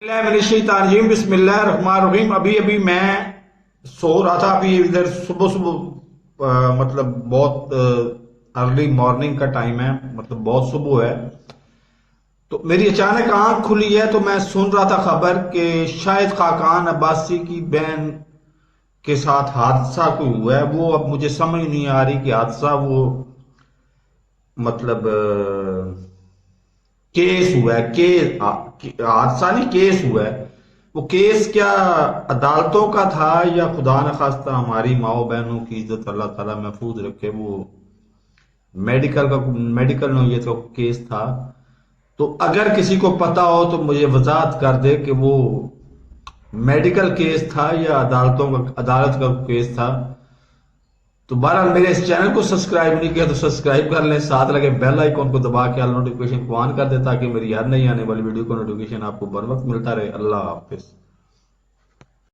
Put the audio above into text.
بسم اللہ الرحمن الرحیم۔ ابھی میں سو رہا تھا، ابھی ادھر صبح مطلب بہت ارلی مارننگ کا ٹائم ہے، مطلب بہت صبح ہے، تو میری اچانک آنکھ کھلی ہے تو میں سن رہا تھا خبر کہ شاید خاقان عباسی کی بہن کے ساتھ حادثہ کوئی ہوا ہے۔ وہ اب مجھے سمجھ نہیں آ رہی کہ حادثہ وہ مطلب کیس ہوا ہے، حادثہ نہیں کیس ہوا ہے۔ وہ کیس کیا عدالتوں کا تھا یا خدا نخواستہ ہماری ماؤں بہنوں کی عزت اللہ تعالیٰ محفوظ رکھے، وہ میڈیکل نوعیت کا کیس تھا؟ تو اگر کسی کو پتا ہو تو مجھے وضاحت کر دے کہ وہ میڈیکل کیس تھا یا عدالت کا کیس تھا۔ تو بہرحال میرے اس چینل کو سبسکرائب نہیں کیا تو سبسکرائب کر لیں، ساتھ لگے بیل آئیکن کو دبا کے آل نوٹیفیکیشن کو آن کر دیں تاکہ میری ہر نئی آنے والی ویڈیو کو نوٹیفیکیشن آپ کو بر وقت ملتا رہے۔ اللہ حافظ۔